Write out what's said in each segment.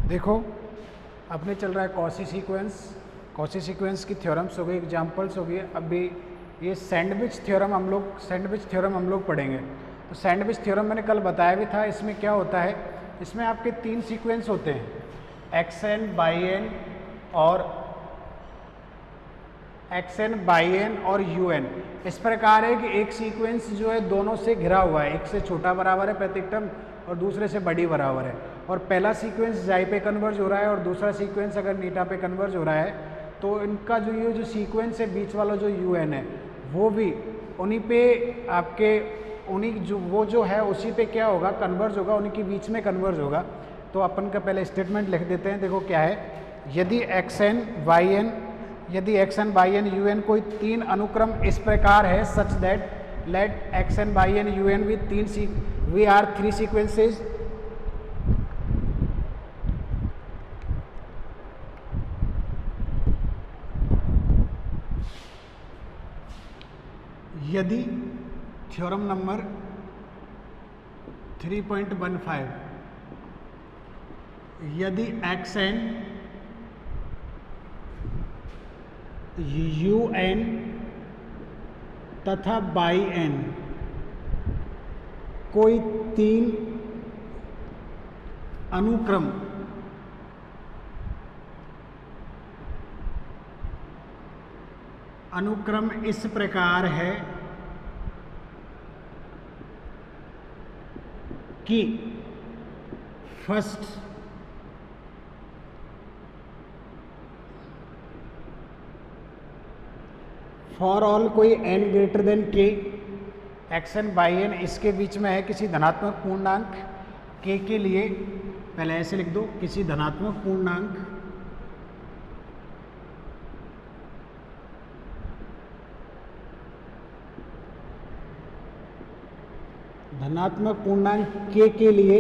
देखो अपने चल रहा है कॉची सीक्वेंस की थ्योरम्स हो गई, एग्जांपल्स हो गई। अभी ये सैंडविच थ्योरम हम लोग पढ़ेंगे। तो सैंडविच थ्योरम मैंने कल बताया भी था। इसमें क्या होता है, इसमें आपके 3 सीक्वेंस होते हैं, xn, yn और un। इस प्रकार है कि एक सीक्वेंस जो है दोनों से घिरा हुआ है, एक से छोटा बराबर है प्रत्येक टर्म और दूसरे से बड़ी बराबर है। और पहला सीक्वेंस जाई पे कन्वर्ज हो रहा है और दूसरा सीक्वेंस अगर नीटा पे कन्वर्ज हो रहा है, तो इनका जो ये जो सीक्वेंस है बीच वाला जो un है वो भी उन्हीं पे आपके उन्हीं जो वो जो है उसी पे क्या होगा, कन्वर्ज होगा, उन्हीं के बीच में कन्वर्ज होगा। तो अपन का पहले स्टेटमेंट लिख देते हैं। देखो क्या है, यदि xn बाई एन un कोई 3 अनुक्रम इस प्रकार है such that let xn y n un with 3 sequences यदि थ्योरम नंबर 3.15 यदि xn un तथा बाई n कोई 3 अनुक्रम इस प्रकार है कि फर्स्ट फॉर ऑल कोई n greater than k, xn y n इसके बीच में है किसी धनात्मक पूर्णांक k के लिए, पहले ऐसे लिख दो, किसी धनात्मक पूर्णांक k के लिए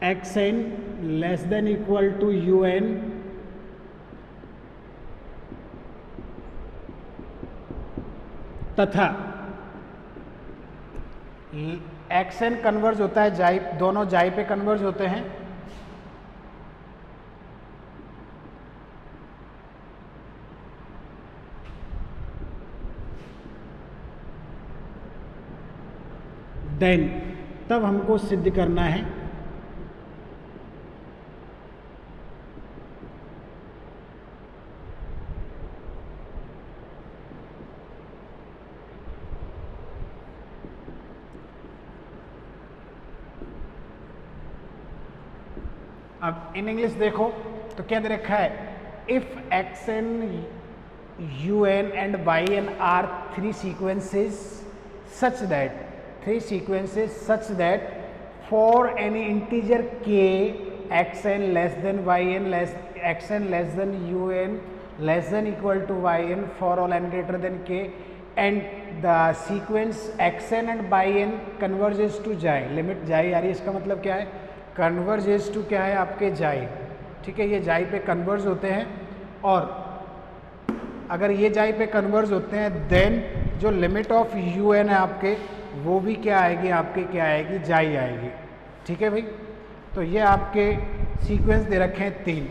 xn less than equal to un तथा xn कन्वर्ज होता है जाई, दोनों जाई पे कन्वर्ज होते हैं, देन तब हमको सिद्ध करना है अब इन इंग्लिश देखो तो क्या दे रखा है, if xn un and yn are 3 sequences such that for any integer k xn less than yn xn less than un less than equal to yn for all n greater than k and the sequence xn and yn converges to xi, limit xi आ रही है, इसका मतलब क्या है, converges to क्या है आपके xi, ठीक है, ये xi पे कन्वर्ज होते हैं। और अगर ये xi पे कन्वर्ज होते हैं देन जो लिमिट ऑफ un है आपके वो भी क्या आएगी, आपके क्या आएगी, xi आएगी, ठीक है भाई। तो ये आपके सीक्वेंस दे रखे हैं 3,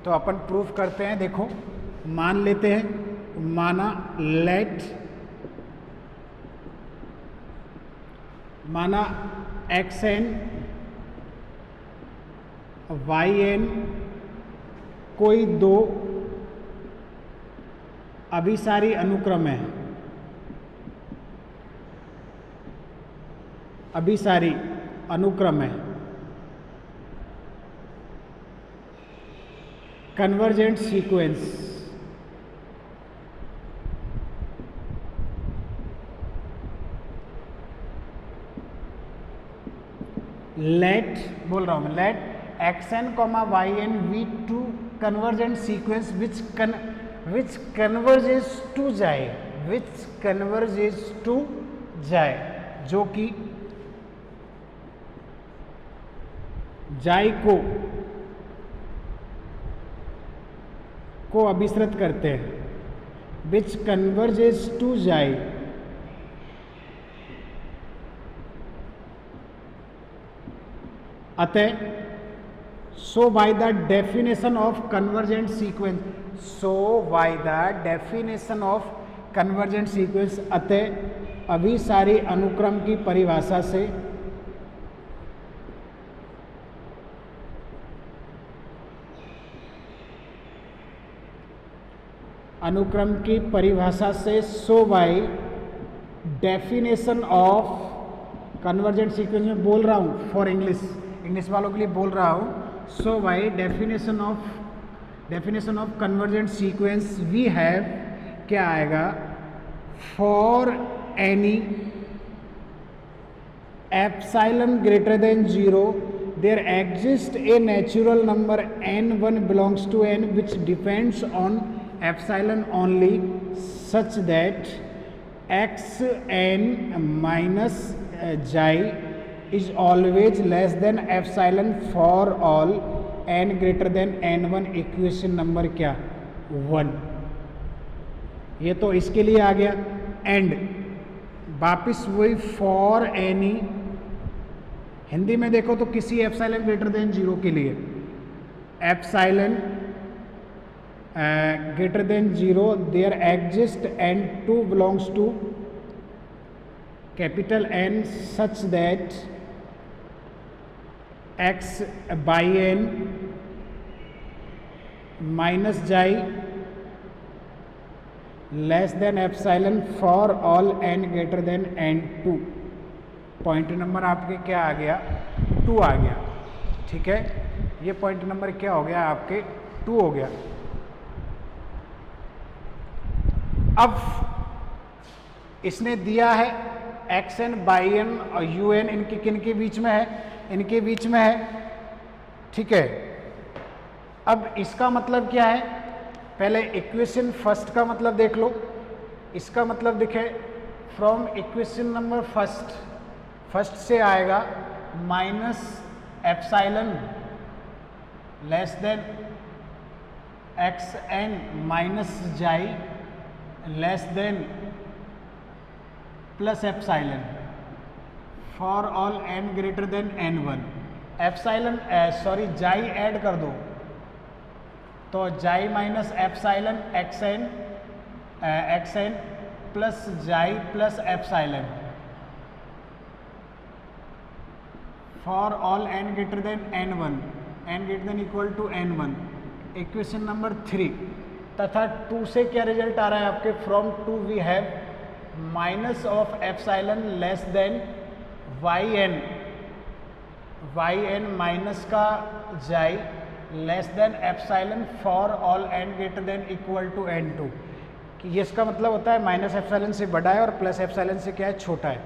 तो अपन प्रूफ करते हैं। देखो मान लेते हैं, माना xn yn कोई 2 अभिसारी अनुक्रम है, अभिसारी अनुक्रम है, कन्वर्जेंट सीक्वेंस, लेट बोल रहा हूं मैं, let xn, yn be two convergent sequence which converges to xi, जो कि xi को अभिसृत करते हैं, which converges to xi अतः so by the definition of convergent sequence, so by the definition of convergent sequence, अतः अभी सारी अनुक्रम की परिभाषा से अनुक्रम की परिभाषा से so by definition of convergent sequence में बोल रहा हूँ फॉर इंग्लिश वालों के लिए बोल रहा हूँ. So by definition of convergent sequence we have क्या आएगा, for any epsilon greater than 0 there exists a natural number n1 belongs to n which depends on epsilon only such that xn minus xi is always less than epsilon for all n greater than n1. Equation number क्या 1. ये तो इसके लिए आ गया. And वापिस वही for any, Hindi में देखो तो किसी एप्सिलॉन ग्रेटर देन 0 के लिए epsilon greater than 0 there exist n2 belongs to capital N such that x by n minus xi less than epsilon for all n greater than n2. Point number आपके क्या आ गया 2 आ गया. ठीक है, ये पॉइंट नंबर क्या हो गया आपके 2 हो गया. अब इसने दिया है xn बाई n और un इनके किनके बीच में है, इनके बीच में है. ठीक है, अब इसका मतलब क्या है, पहले इक्वेशन फर्स्ट का मतलब देख लो. इसका मतलब दिखे फ्रॉम इक्वेशन नंबर फर्स्ट से आएगा minus epsilon less than X N minus xi less than plus epsilon for all n greater than n1. Epsilon xi add कर दो तो xi minus epsilon XN plus xi plus epsilon for all n greater than n1, n greater than equal to n1. Equation number 3 तथा 2 से क्या result आ रहा है आपके, from 2 we have minus of epsilon less than yn minus का xi less than epsilon for all n greater than equal to n2. कि इसका मतलब होता है माइनस एप्सिलॉन से बड़ा है और प्लस एप्सिलॉन से क्या है, छोटा है.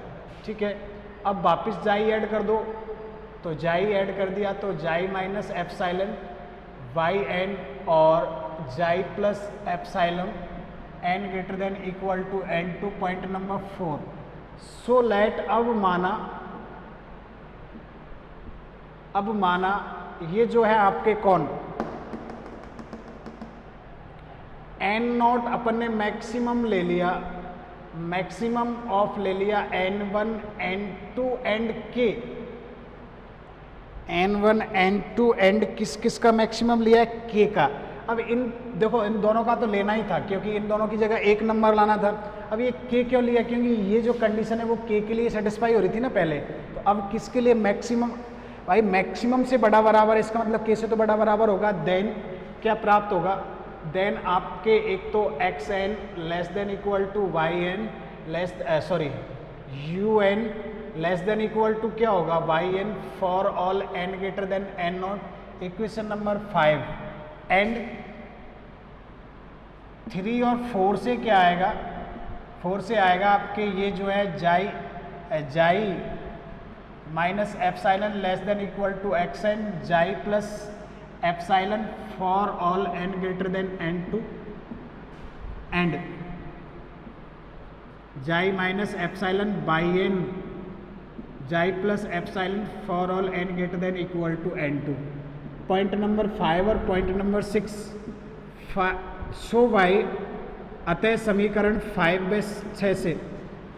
ठीक है, अब वापस जाई ऐड कर दो तो जाई ऐड कर दिया तो जाई माइनस एप्सिलॉन yn और xi plus epsilon n greater than equal to n2. Point number 4. So let अब माना ये जो है आपके कौन n0 अपन ने मैक्सिमम ले लिया, मैक्सिमम ऑफ ले लिया n1 n2 and k. n1 n2 and किस का मैक्सिमम लिया है, k का. अब देखो इन दोनों का तो लेना ही था क्योंकि इन दोनों की जगह एक नंबर लाना था. अब ये k क्यों लिया, क्योंकि ये जो कंडीशन है वो k के लिए सेटिस्फाई हो रही थी ना पहले. तो अब किसके लिए मैक्सिमम, भाई मैक्सिमम से बड़ा बराबर, इसका मतलब k से तो बड़ा बराबर होगा. देन क्या प्राप्त होगा, देन आपके एक तो xn less than equal to yn un less than equal to क्या होगा yn for all n greater than n0. Equation number 5. And 3 और 4 से क्या आएगा, 4 से आएगा आपके ये जो है xi minus epsilon less than equal to xn xi plus epsilon for all n greater than n2 and xi minus epsilon by n xi plus epsilon for all n greater than equal to n2. Point number 5 और point number 6. So by अतः समीकरण 5/6 से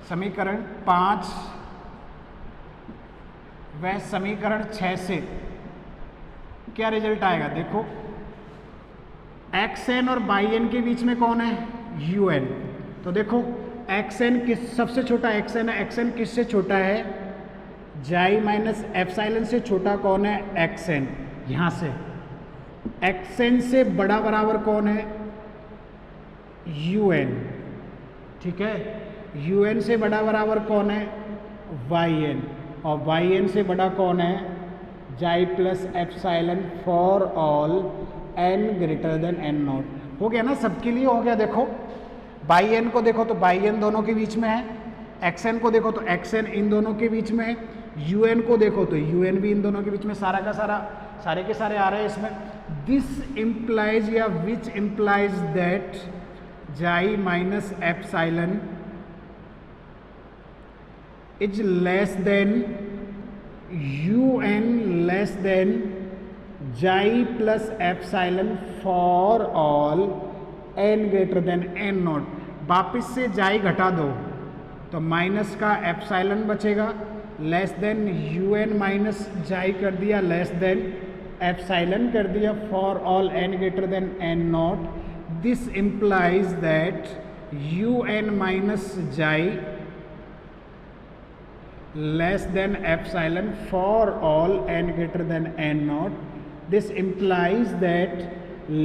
समीकरण 5 व समीकरण 6 से क्या result आएगा, देखो एक्स एन और बाई एन के बीच में कौन है, यू एन। तो देखो एक्स एन किस सबसे छोटा एक्स एन है, एक्स एन किससे छोटा है, जाई माइनस एप्सिलॉन से छोटा कौन है, एक्स एन। यहाँ से एक्स एन से बड़ा बराबर कौन है, यू एन, ठीक है। यू एन से बड़ा बराबर कौन है, वाई एन, और वाई एन से बड़ा कौन है, xi plus epsilon for all n greater than n naught. हो गया ना, सबके लिए हो गया। देखो बाई एन को देखो तो बाई एन दोनों के बीच में है, एक्स एन को देखो तो एक्स एन इन दोनों के बीच में है, यू एन को देखो तो यू एन भी इन दोनों के बीच में, सारा का सारा सारे के सारे आ रहे हैं इसमें। दिस इम्प्लाइज या which implies that xi minus epsilon is less than u n less than xi plus epsilon for all n greater than n naught. वापिस से जाई घटा दो तो माइनस का एप्सिलॉन बचेगा, less than u n minus xi कर दिया, लेस देन एप्सिलॉन कर दिया, for all n greater than n naught. This implies that u n minus xi less than epsilon for all n greater than n naught. This implies that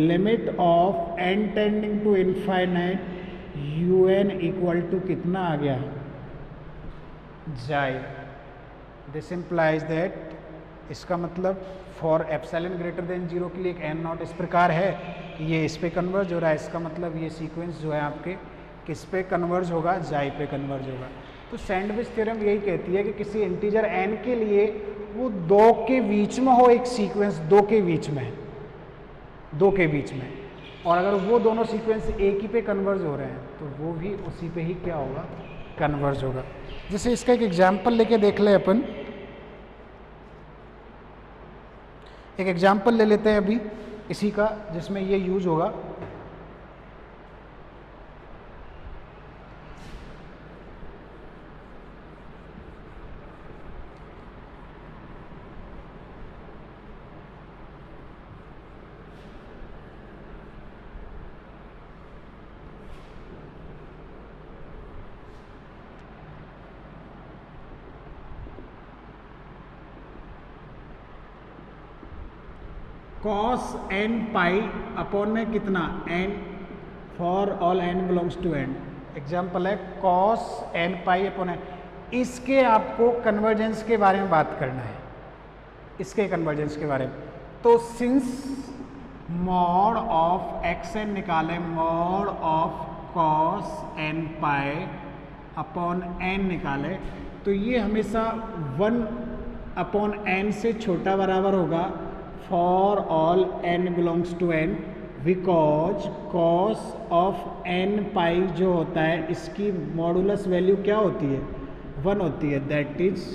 limit of n tending to infinite un equal to कितना आ गया, जाई। This implies that, इसका मतलब for epsilon greater than 0 के लिए एक n not इस प्रकार है कि ये इस पे कन्वर्ज हो रहा है, इसका मतलब ये सीक्वेंस जो है आपके किस पे कन्वर्ज होगा, जाई पे कन्वर्ज होगा। तो सैंडविच थ्योरम यही कहती है कि किसी इंटीजर n के लिए वो दो के बीच में हो, एक सीक्वेंस दो के बीच में, दो के बीच में, और अगर वो दोनों सीक्वेंस एक ही पे कन्वर्ज हो रहे हैं तो वो भी उसी पे ही क्या होगा, कन्वर्ज होगा। जैसे इसका एक एग्जाम्पल लेके देख ले अपन, एक एग्जाम्पल ले लेते हैं अभी इसी का जिसमें ये यूज होगा। cos n पाई अपॉन में कितना, n for all n belongs to n। Example है cos n pi upon n। इसके आपको कन्वर्जेंस के बारे में बात करना है, इसके कन्वर्जेंस के बारे में। तो since mod of x N निकाले, mod of cos n pi upon n निकाले, तो ये हमेशा 1 अपॉन n से छोटा बराबर होगा for all n belongs to n, because cos of n pi जो होता है इसकी मॉडुलस वैल्यू क्या होती है, 1 होती है, दैट इज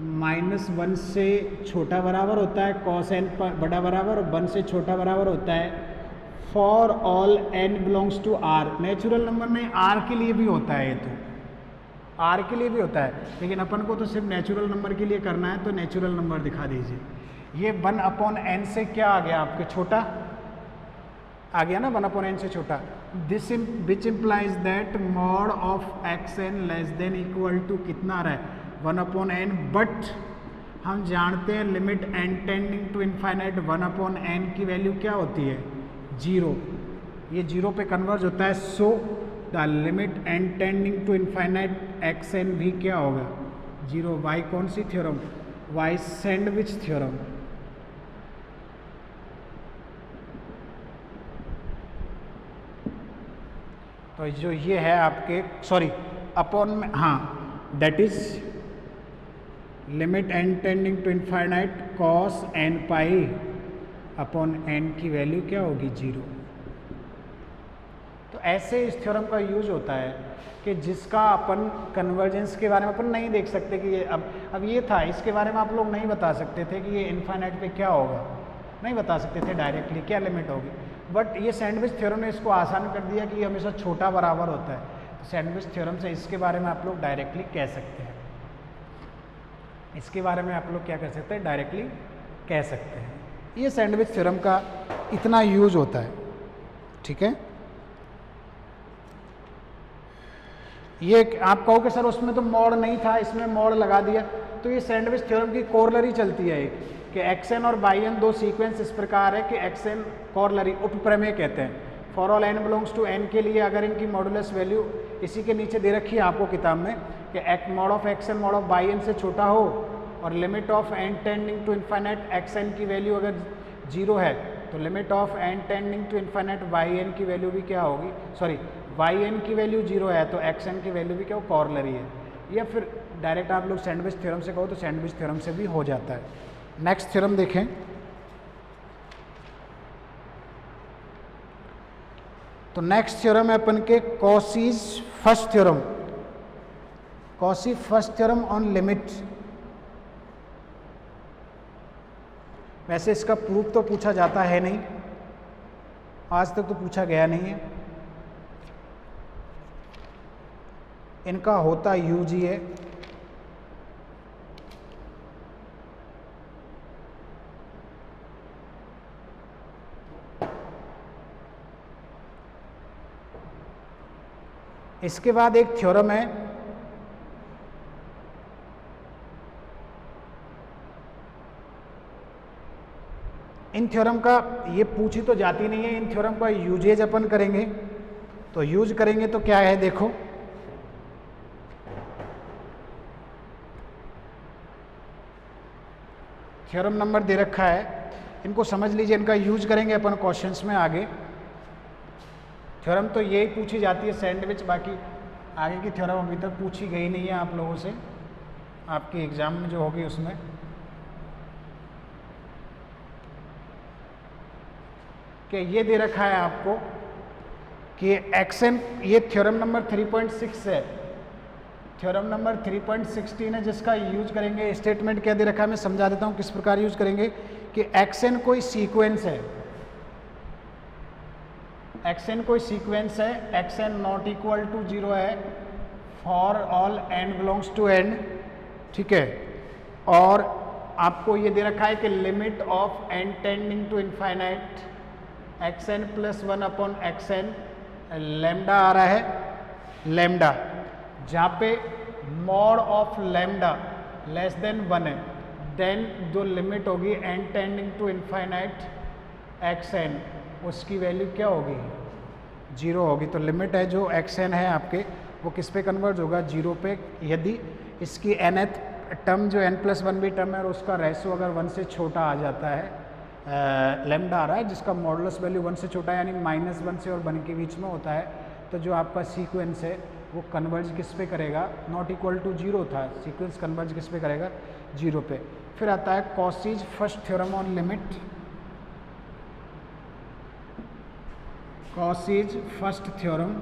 -1 से छोटा बराबर होता है cos n बड़ा बराबर, और 1 से छोटा बराबर होता है for all n belongs to r। Natural number में r के लिए भी होता है, ये तो r के लिए भी होता है, लेकिन अपन को तो सिर्फ नेचुरल नंबर के लिए करना है, तो नेचुरल नंबर दिखा दीजिए। ये 1 अपॉन n से क्या आ गया आपके, छोटा आ गया ना, 1 अपॉन n से छोटा। This which implies that mod of x n less than equal to कितना आ रहा है, 1 अपॉन n, बट हम जानते हैं limit n tending to infinite 1 upon n की वैल्यू क्या होती है, 0। ये 0 पे कन्वर्ज होता है, so the limit n tending to infinite x n भी क्या होगा, 0। वाई कौन सी थ्योरम, वाई सैंडविच थ्योरम। तो जो ये है आपके, सॉरी अपॉन में, हाँ, that is limit n tending to infinite cos n pi upon n की वैल्यू क्या होगी, 0। तो ऐसे इस थ्योरम का यूज होता है कि जिसका अपन कन्वर्जेंस के बारे में अपन नहीं देख सकते कि ये अब ये था, इसके बारे में आप लोग नहीं बता सकते थे कि ये इनफाइनाइट पे क्या होगा, नहीं बता सकते थे डायरेक्टली क्या लिमिट होगी, बट ये सैंडविच थ्योरम ने इसको आसान कर दिया कि ये हमेशा छोटा बराबर होता है। तो सैंडविच थ्योरम से इसके बारे में आप लोग डायरेक्टली कह सकते हैं, इसके बारे में आप लोग क्या कर सकते हैं, डायरेक्टली कह सकते हैं। ये सैंडविच थ्योरम का इतना यूज होता है, ठीक है। ये आप कहो कि सर उसमें तो मॉड नहीं था, इसमें मॉड लगा दिया, तो ये सैंडविच थ्योरम की कोरलरी चलती है एक, कि एक्स-एन और बाई-एन दो सीक्वेंस इस प्रकार है कि एक्स-एन कोरलरी उपप्रमेय कहते हैं। For all n belongs to n के लिए अगर इनकी मॉडुलस वैल्यू इसी के नीचे दे रखी है आपको किताब में कि mod of x n mod of y n से छोटा हो और limit of n tending to infinite x n की वैल्यू अगर 0 है तो limit of n tending to infinite y n की वैल्यू भी क्या होगी, सॉरी वाई एन की वैल्यू 0 है तो एक्स एन की वैल्यू भी क्या हो, कॉर्लरी है। या फिर डायरेक्ट आप लोग सैंडविच थ्योरम से कहो तो सैंडविच थ्योरम से भी हो जाता है। नेक्स्ट थ्योरम देखें, तो नेक्स्ट थ्योरम है अपन के Cauchy's first theorem, quasi first theorem on limit. वैसे इसका प्रूफ तो पूछा जाता है नहीं, आज तक तो पूछा गया नहीं है, इनका होता यूज ही है। इसके बाद एक थ्योरम है इन थ्योरम का, ये पूछी तो जाती नहीं है, इन थ्योरम का यूजेज अपन करेंगे, तो यूज करेंगे तो क्या है देखो, थ्योरम नंबर दे रखा है, इनको समझ लीजिए, इनका यूज करेंगे अपन क्वेश्चंस में आगे। थ्योरम तो यही पूछी जाती है सैंडविच, बाकी आगे की थ्योरम अभी तक पूछी गई नहीं है आप लोगों से, आपके एग्जाम में जो होगी उसमें। कि ये दे रखा है आपको कि एक्सएन, ये थ्योरम नंबर 3.6 है, थ्योरम नंबर 3.16 है, जिसका यूज करेंगे। स्टेटमेंट क्या दे रखा है मैं समझा देता हूँ किस प्रकार यूज करेंगे कि एक्सएन कोई सीक्वेंस है, एक्सएन कोई सीक्वेंस है, एक्सएन नॉट इक्वल टू 0 है for all n belongs to n, ठीक है। और आपको ये दे रखा है कि limit of n tending to infinite xn plus 1 upon xn, lambda आ रहा है, लैम्डा जहाँ पे mod of lambda less than 1 है, देन जो लिमिट होगी n tending to infinite xn, उसकी वैल्यू क्या होगी, 0 होगी। तो लिमिट है जो xn है आपके, वो किस पे कन्वर्ज होगा, 0 पे। यदि इसकी nth टर्म जो n+1 भी टर्म है और उसका रेशो अगर 1 से छोटा आ जाता है, लैम्डा आ रहा है जिसका मॉडुलस वैल्यू 1 से छोटा है, यानी -1 से और 1 के बीच में होता है, तो जो आपका सीक्वेंस है वो कन्वर्ज किस पे करेगा, नॉट इक्वल टू 0 था, सीक्वेंस कन्वर्ज किस पे करेगा, 0 पे। फिर आता है Cauchy's first theorem on limit, Cauchy's first theorem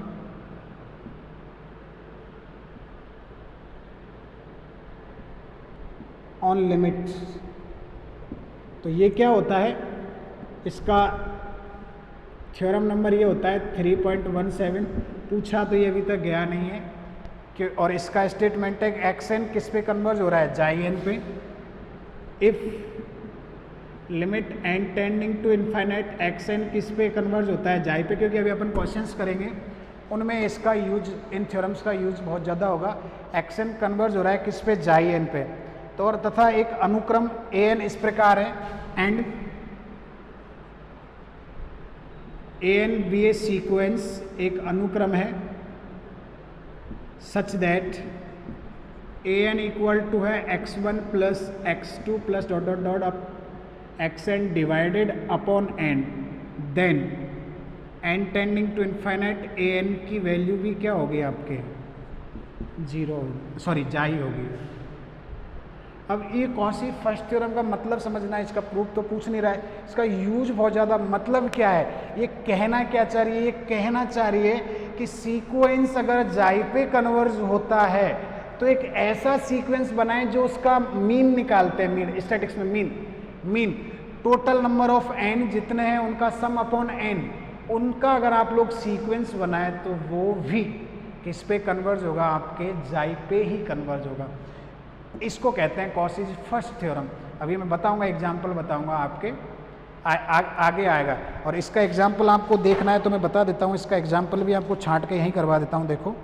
on limit. तो ये क्या होता है, इसका थ्योरम नंबर ये होता है 3.17, पूछा तो ये अभी तक गया नहीं है कि, और इसका स्टेटमेंट है एक्सएन किस पे कन्वर्ज हो रहा है, जाई एन पे। If limit n tending to infinite x n किस पे कन्वर्ज होता है, जाई पे, क्योंकि अभी अपन क्वेश्चंस करेंगे उनमें इसका यूज, इन थ्योरम्स का यूज बहुत ज़्यादा होगा। एक्सएन कन्वर्ज हो रहा है किस पे, जाई एन पे। तो और तथा एक अनुक्रम an इस प्रकार है, and an be a sequence एक अनुक्रम है such that an equal to है x1 plus x2 plus dot dot dot up xn divided upon n, then n tending to infinite an की वैल्यू भी क्या होगी आपके, 0, सॉरी जाई होगी। अब ये कॉसी फर्स्ट थ्योरम का मतलब समझना है, इसका प्रूफ तो पूछ नहीं रहा है, इसका यूज बहुत ज़्यादा, मतलब क्या है, ये कहना क्या चाह रही है, ये कहना चाह रही है कि सीक्वेंस अगर जाई पे कन्वर्ज होता है तो एक ऐसा सीक्वेंस बनाएं जो उसका मीन निकालते हैं, मीन स्टैटिक्स में mean total number of n जितने हैं उनका सम अपॉन n, उनका अगर आप लोग सीक्वेंस बनाए तो वो भी किस पे कन्वर्ज होगा, आपके जाई पे ही कन्वर्ज होगा। इसको कहते हैं कॉसीज फर्स्ट थ्योरम। अभी मैं बताऊंगा, एग्जांपल बताऊंगा आपके आगे आएगा। और इसका एग्जाम्पल आपको देखना है तो मैं बता देता हूँ, इसका एग्जाम्पल भी आपको छांट के यहीं करवा देता हूँ। देखो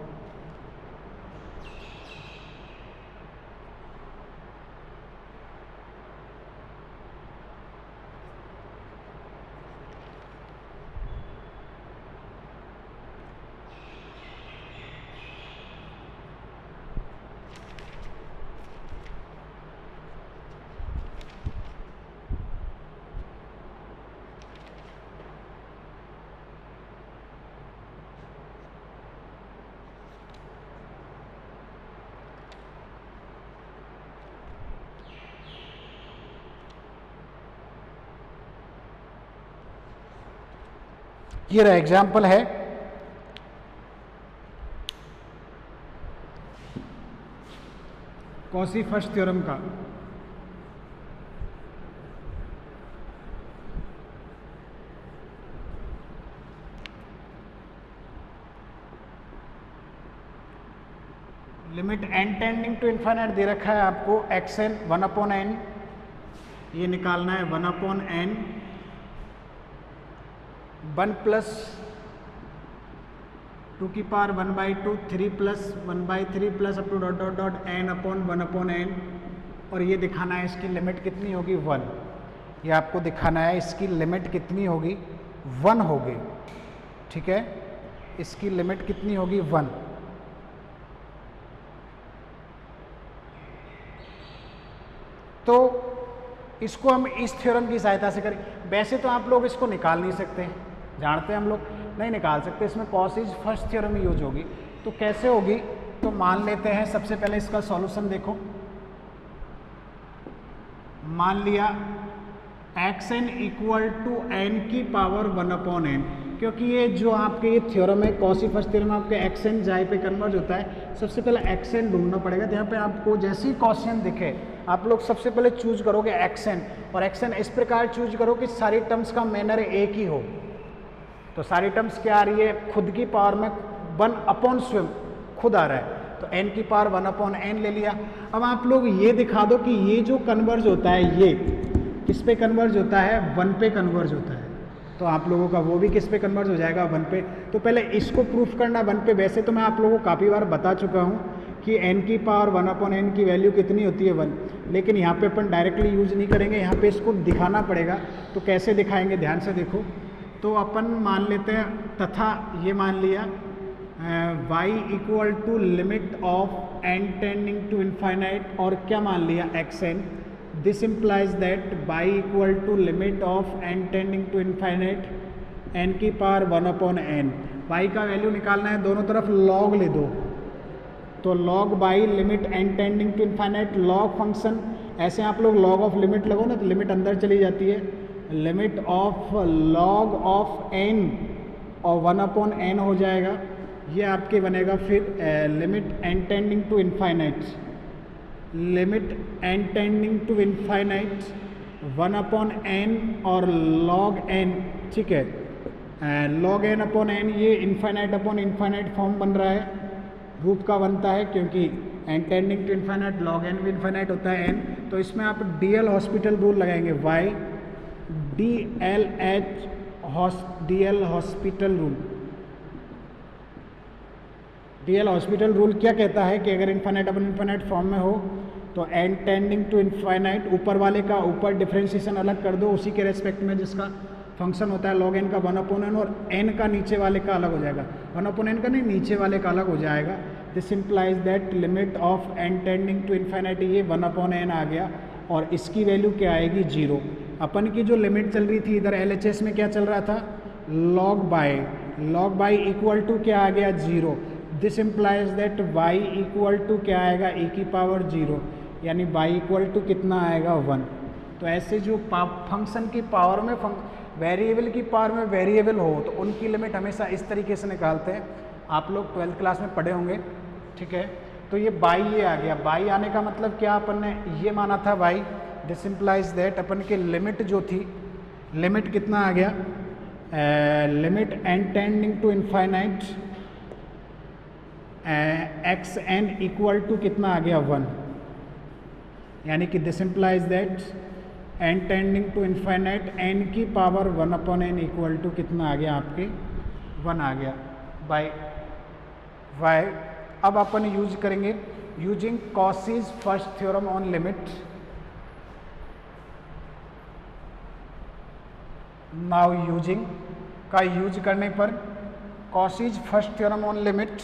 ये रहा एग्जाम्पल है, कॉसी फर्स्ट थ्योरम का। Limit n tending to infinite दे रखा है आपको, एक्स एन 1/n, ये निकालना है 1/n 1 प्लस 2 की power 1/2 3 plus 1/3 plus up to dot dot dot n upon 1/n, और ये दिखाना है इसकी लिमिट कितनी होगी 1। ये आपको दिखाना है इसकी लिमिट कितनी होगी 1 होगी, ठीक है, इसकी लिमिट कितनी होगी 1। तो इसको हम इस थ्योरम की सहायता से करें। वैसे तो आप लोग इसको निकाल नहीं सकते, जानते हैं हम लोग नहीं निकाल सकते, इसमें कॉसीज फर्स्ट थ्योरम यूज होगी। तो कैसे होगी, तो मान लेते हैं सबसे पहले इसका सॉल्यूशन देखो। मान लिया x N equal to n की पावर 1/n, क्योंकि ये जो आपके ये थ्योरम है कॉसी फर्स्ट थ्योरम आपके एक्स एन जाई पे कन्वर्ज होता है। सबसे पहले एक्स एन ढूंढना पड़ेगा, तो यहाँ पे आपको जैसे ही कॉसियन दिखे आप लोग सबसे पहले चूज करोगे एक्स एन, और एक्स एन इस प्रकार चूज करो कि सारी टर्म्स का मैनर एक ही हो। तो सारी टर्म्स क्या आ रही है, खुद की पावर में 1/स्वयं खुद आ रहा है, तो n की पावर 1/n ले लिया। अब आप लोग ये दिखा दो कि ये जो कन्वर्ज होता है ये किस पे कन्वर्ज होता है, 1 पे कन्वर्ज होता है। तो आप लोगों का वो भी किस पे कन्वर्ज हो जाएगा, 1 पे। तो पहले इसको प्रूफ करना 1 पे। वैसे तो मैं आप लोगों को काफ़ी बार बता चुका हूँ कि n की पावर 1/n की वैल्यू कितनी होती है 1, लेकिन यहाँ पे अपन डायरेक्टली यूज नहीं करेंगे, यहाँ पे इसको दिखाना पड़ेगा। तो कैसे दिखाएंगे, ध्यान से देखो। तो अपन मान लेते हैं, तथा ये मान लिया y equal to limit of n tending to infinite, और क्या मान लिया xn। This implies that y equal to limit of n tending to infinite n की पावर 1/n। y का वैल्यू निकालना है, दोनों तरफ log ले दो, तो log by limit n tending to infinite log function. ऐसे आप लोग log ऑफ लिमिट लगो ना तो लिमिट अंदर चली जाती है, limit of log of n और 1/n हो जाएगा। ये आपके बनेगा फिर limit n tending to infinite, limit n tending to infinite 1/n और log n, ठीक है। log n/n ये इनफाइनाइट अपॉन इनफाइनाइट फॉर्म बन रहा है, रूप का बनता है, क्योंकि n tending to infinite log n भी इनफाइनाइट होता है n। तो इसमें आप DL हॉस्पिटल रूल लगाएंगे, y DL Hospital rule. DL Hospital rule क्या कहता है कि अगर इनफाइनाइट अपन इनफाइनाइट फॉर्म में हो तो n टेंडिंग टू इनफाइनाइट ऊपर वाले का ऊपर डिफरेंशिएशन अलग कर दो उसी के रेस्पेक्ट में जिसका फंक्शन होता है log n का 1/n, और n का नीचे वाले का अलग हो जाएगा, 1/n का नहीं नीचे वाले का अलग हो जाएगा। This implies that limit of n tending to infinite ये 1/n आ गया, और इसकी वैल्यू क्या आएगी 0। अपन की जो लिमिट चल रही थी इधर LHS में क्या चल रहा था, log बाई इक्वल टू क्या आ गया 0। This implies that y equal to क्या आएगा e की पावर 0, यानी y इक्वल टू कितना आएगा 1। तो ऐसे जो फंक्शन की पावर में वेरिएबल की पावर में वेरिएबल हो तो उनकी लिमिट हमेशा इस तरीके से निकालते हैं, आप लोग 12th क्लास में पढ़े होंगे, ठीक है। तो ये बाई ये आ गया, बाई आने का मतलब क्या, अपन ने ये माना था बाई। दिस इम्प्लाइज दैट अपन की लिमिट जो थी, लिमिट कितना आ गया, limit n tending to infinite X n equal to कितना आ गया 1, यानी कि this implies that N tending to infinite N की power 1 upon N equal to कितना आ गया आपके 1 आ गया बाय वाई। अब अपन यूज करेंगे using Cauchy's first theorem on limit. Now using का यूज करने पर Cauchy's first theorem on limit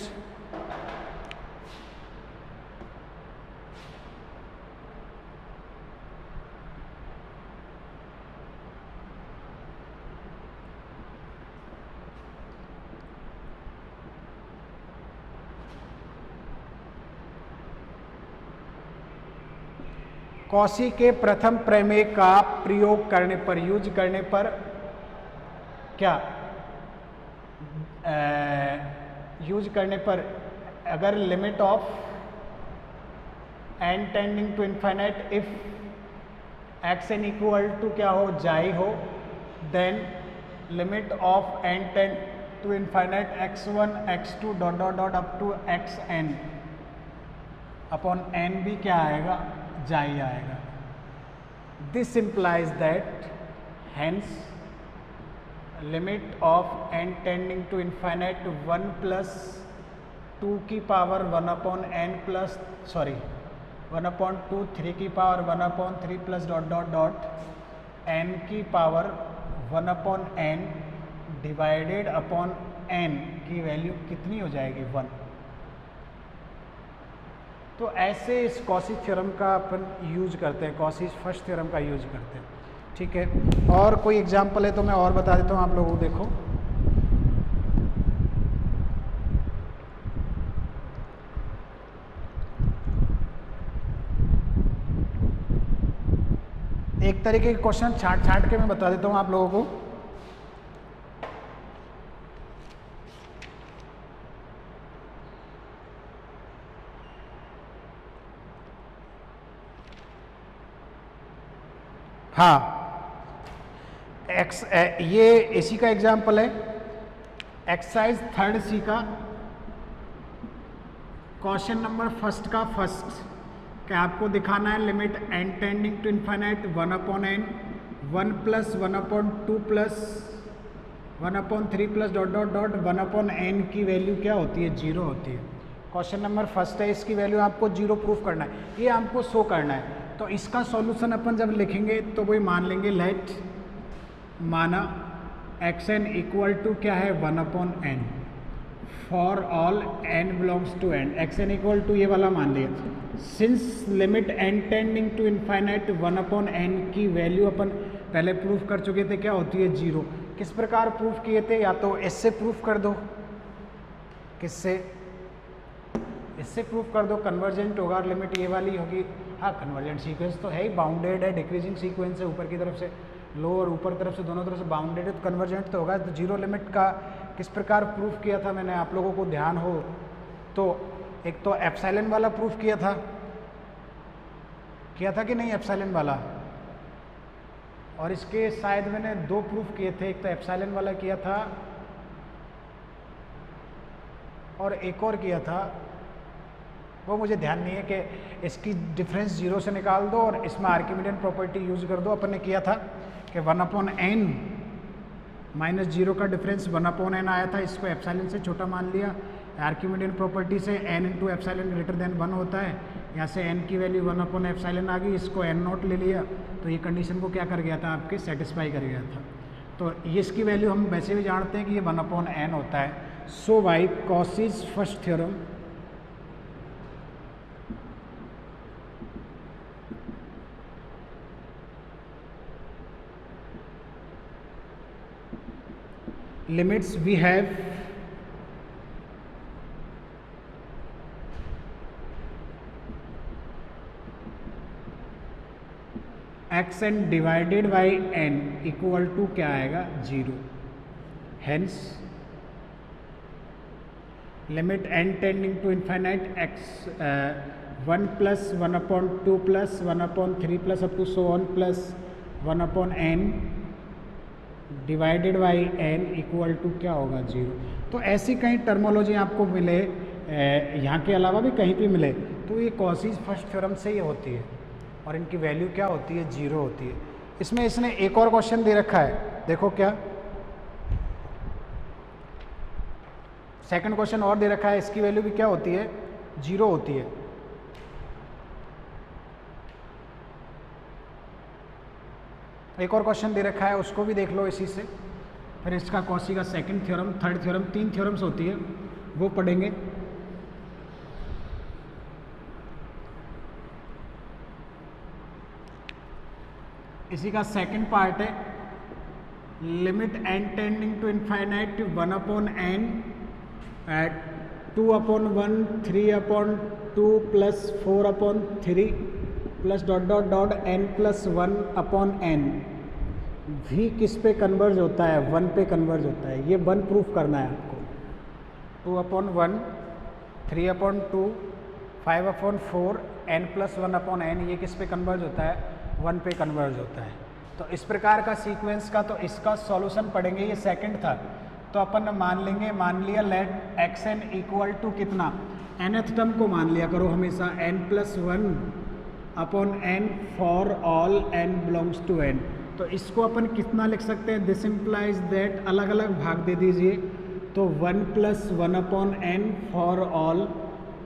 Cauchy के प्रथम प्रमेय का प्रयोग करने पर यूज करने पर क्या यूज करने पर अगर limit of n tending to infinite if x N equal to क्या हो जाई हो then limit of n tend to infinite x1 x2 dot dot dot up to xn upon n भी क्या आएगा जाई आएगा। दिस implies that hence limit of n tending to infinite 1 plus 2 की power 1 upon n plus 1 upon 2 3 की power 1 upon 3 plus dot dot dot n की power 1 upon n divided upon n की value कितनी हो जाएगी 1। तो ऐसे इस कॉसी थ्योरम का अपन यूज करते हैं, कॉसी फर्स्ट थ्योरम का यूज करते हैं। ठीक है, और कोई एग्जांपल है तो मैं और बता देता हूँ आप लोगों को। देखो एक तरीके के क्वेश्चन छाट छाट के मैं बता देता हूँ आप लोगों को। हाँ, ये इसी का एग्जाम्पल है, एक्सरसाइज 3rd सी का क्वेश्चन नंबर फर्स्ट का फर्स्ट क्या आपको दिखाना है limit n tending to infinite 1 upon n 1 plus 1 upon 2 plus 1 upon 3 plus dot dot dot 1 upon n की वैल्यू क्या होती है 0 होती है। क्वेश्चन नंबर फर्स्ट है, इसकी वैल्यू आपको 0 प्रूफ करना है, ये आपको शो करना है। तो इसका सॉल्यूशन अपन जब लिखेंगे तो वही मान लेंगे लेट माना एक्स एन इक्वल टू क्या है 1 upon n for all n belongs to n, x N equal to ये वाला मान लिया। Since limit n tending to infinite 1 upon n की वैल्यू अपन पहले प्रूफ कर चुके थे क्या होती है 0। किस प्रकार प्रूफ किए थे, या तो इससे प्रूफ कर दो, किससे, इससे प्रूफ कर दो कन्वर्जेंट होगा, लिमिट ये वाली होगी। हाँ, कन्वर्जेंट सीक्वेंस तो है ही, बाउंडेड है, डिक्रीजिंग सीक्वेंस है, ऊपर की तरफ से लो और ऊपर तरफ से दोनों तरफ से बाउंडेड है, तो कन्वर्जेंट तो होगा। तो 0 लिमिट का किस प्रकार प्रूफ किया था मैंने, आप लोगों को ध्यान हो तो एक तो एप्सिलॉन वाला प्रूफ किया था कि नहीं एप्सिलॉन वाला, और इसके शायद मैंने 2 प्रूफ किए थे, एक तो एप्सिलॉन वाला किया था और एक और किया था, वो मुझे ध्यान नहीं है कि इसकी डिफरेंस 0 से निकाल दो और इसमें आर्किमिडियन प्रॉपर्टी यूज कर दो। अपन ने किया था कि 1 अपॉन एन माइनस 0 का डिफरेंस 1 अपॉन एन आया था, इसको एप्सिलॉन से छोटा मान लिया। आर्किमिडियन प्रॉपर्टी से n into epsilon greater then 1 होता है, यहाँ से n की वैल्यू 1 अपॉन एप्सिलॉन आ गई, इसको n नॉट ले लिया, तो ये कंडीशन को क्या कर गया था आपके सेटिस्फाई कर गया था। तो ये इसकी वैल्यू हम वैसे भी जानते हैं कि ये 1 अपॉन एन होता है। So by Cauchy's first theorem limits we have x n divided by n equal to क्या आएगा 0। hence limit n tending to infinite x 1 plus 1 upon 2 plus 1 upon 3 plus up to so on plus 1 upon n divided by n equal to क्या होगा 0। तो ऐसी कई terminology आपको मिले, यहाँ के अलावा भी कहीं भी मिले, तो ये कॉसीज फर्स्ट थ्योरम से ही होती है और इनकी वैल्यू क्या होती है 0 होती है। इसमें इसने एक और क्वेश्चन दे रखा है, देखो क्या सेकंड क्वेश्चन और दे रखा है, इसकी वैल्यू भी क्या होती है, 0 होती है। एक और क्वेश्चन दे रखा है, उसको भी देख लो इसी से। फिर इसका कॉसी का second theorem, third theorem, 3 theorems होती है, वो पढ़ेंगे। इसी का सेकंड पार्ट है limit n tending to infinite 1/n at 2/1 3/2 plus 4/3 plus dot dot dot n plus 1/n। v किस पे कन्वर्ज होता है, 1 पे कन्वर्ज होता है। ये 1 प्रूफ करना है आपको। 2/1 3/2 5/4 n प्लस 1/n, ये किस पे कन्वर्ज होता है, 1 पे कन्वर्ज होता है। तो इस प्रकार का सीक्वेंस का तो इसका सॉल्यूशन पढ़ेंगे। ये सेकंड था, तो अपन मान लेंगे, मान लिया let x N equal to कितना, nth टर्म को मान लिया करो हमेशा n+1/n for all n belongs to n। तो इसको अपन कितना लिख सकते हैं, दिस इम्प्लाइज दैट, अलग अलग भाग दे दीजिए। तो 1+1/n for all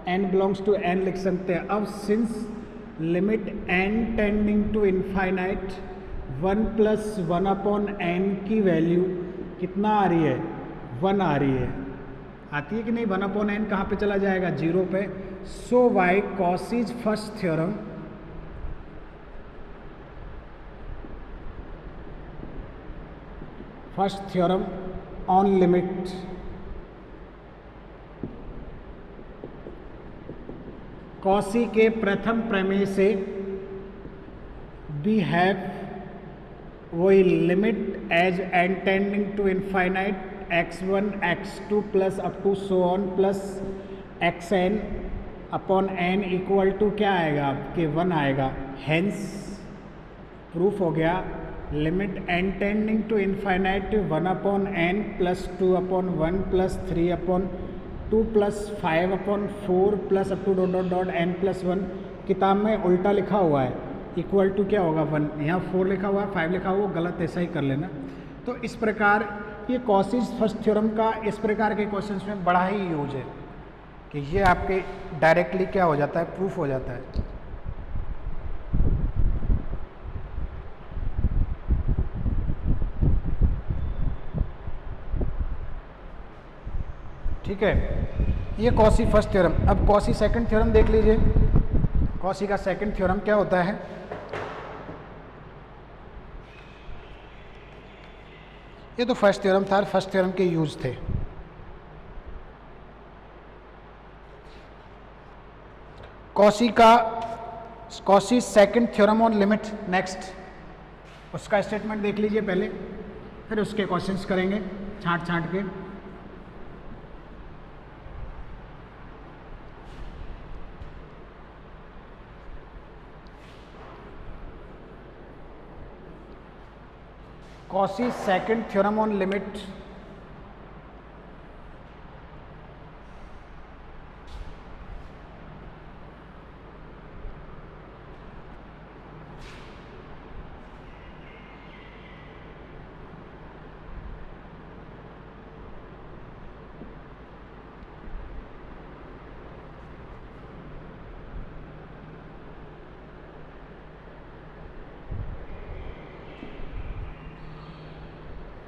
n belongs to n लिख सकते हैं। अब since limit n tending to infinite 1+1/n की वैल्यू कितना आ रही है, 1 आ रही है, आती है कि नहीं। 1/n कहाँ पे चला जाएगा, 0 पे। So by Cauchy's first theorem on limit Cauchy के प्रथम प्रमेय से वी हैव वही limit as n tending to infinite x1 x2 plus up to so on plus xn/n equal to क्या आएगा आपके, 1 आएगा। हेंस प्रूफ हो गया limit n tending to infinite 1/n plus 2/1 plus 3/2 plus 5/4 plus up to dot dot dot n plus 1। किताब में उल्टा लिखा हुआ है, इक्वल टू क्या होगा 1, यहाँ 4 लिखा हुआ है, 5 लिखा हुआ, गलत ऐसा ही कर लेना। तो इस प्रकार ये कॉसीज फर्स्ट थ्योरम का इस प्रकार के क्वेश्चंस में बड़ा ही यूज है कि ये आपके डायरेक्टली क्या हो जाता है, प्रूफ हो जाता है। ठीक है, ये कॉसी फर्स्ट थ्योरम। अब कॉसी सेकंड थ्योरम देख लीजिए। कॉसी का सेकंड थ्योरम क्या होता है, ये तो फर्स्ट थ्योरम था, फर्स्ट थ्योरम के यूज थे। Quasi second theorem on limit, next उसका स्टेटमेंट देख लीजिए पहले, फिर उसके क्वेश्चंस करेंगे छांट छांट के। Cauchy's second theorem on limit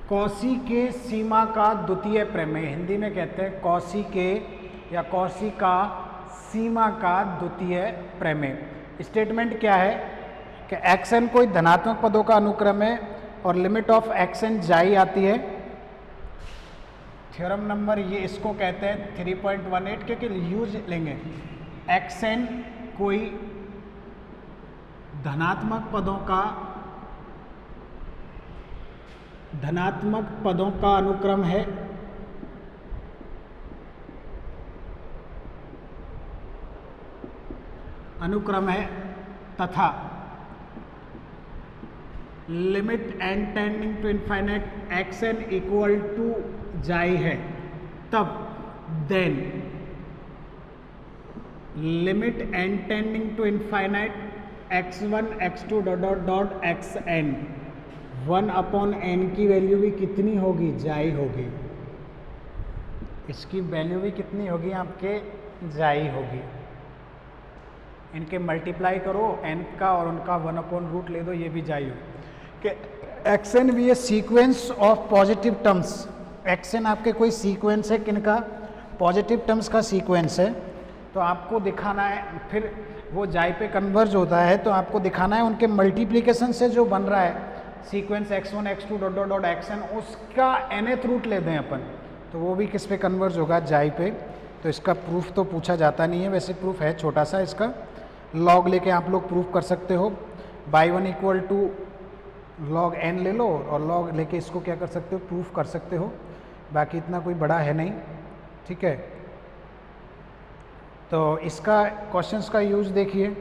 quasi के सीमा का द्वितीय प्रमेय, हिंदी में कहते हैं कॉसी के या कॉसी का सीमा का द्वितीय प्रमेय। स्टेटमेंट क्या है कि एक्स एन कोई धनात्मक पदों का अनुक्रम है और लिमिट ऑफ एक्स एन जाई आती है। थ्योरम नंबर ये इसको कहते हैं 3.18 क्योंकि यूज लेंगे। एक्स एन कोई धनात्मक पदों का अनुक्रम है तथा limit n tending to infinite x N equal to xi है, तब then limit n tending to infinite x1 x2 dot dot dot xn 1/n की वैल्यू भी कितनी होगी, जाई होगी। इसकी वैल्यू भी कितनी होगी आपके, जाई होगी। इनके मल्टीप्लाई करो n का और उनका 1/रूट ले दो, ये भी जाई हो कि xn भी ये sequence of positive terms. xn आपके कोई सीक्वेंस है, किनका, पॉजिटिव टर्म्स का सीक्वेंस है। तो आपको दिखाना है, फिर वो जाई पे कन्वर्ज होता है, तो आपको दिखाना है उनके मल्टीप्लिकेशन से जो बन रहा है sequence x1 x2 dot dot dot xn, उसका nth रूट ले दें अपन, तो वो भी किस पे कन्वर्ज होगा, जाई पे। तो इसका प्रूफ तो पूछा जाता नहीं है, वैसे प्रूफ है छोटा सा इसका। लॉग लेके आप लोग प्रूफ कर सकते हो, y1 equal to log n ले लो और लॉग लेके इसको क्या कर सकते हो, प्रूफ कर सकते हो। बाकी इतना कोई बड़ा है नहीं, ठीक है। तो इसका क्वेश्चंस का यूज़ देखिए।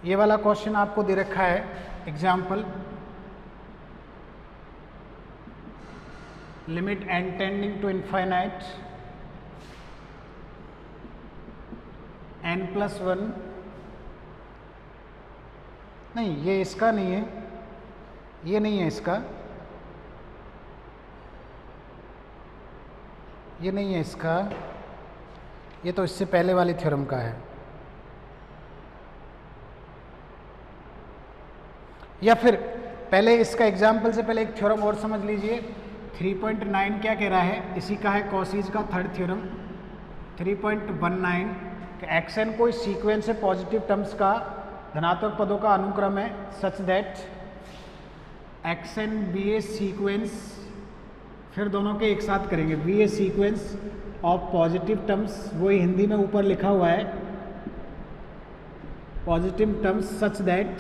ये वाला क्वेश्चन आपको दे रखा है example, limit n tending to infinite n+1, नहीं ये इसका नहीं है, ये नहीं है इसका, ये नहीं है इसका, ये तो इससे पहले वाली थ्योरम का है। या फिर पहले इसका एग्जाम्पल से पहले एक थ्योरम और समझ लीजिए। 3.9 क्या कह रहा है, इसी का है कॉसीज का थर्ड थ्योरम। 3.19 xn कोई सीक्वेंस है पॉजिटिव टर्म्स का, धनात्मक पदों का अनुक्रम है, such that xn be a sequence, फिर दोनों के एक साथ करेंगे, be a sequence of positive terms, वही हिंदी में ऊपर लिखा हुआ है, positive terms such that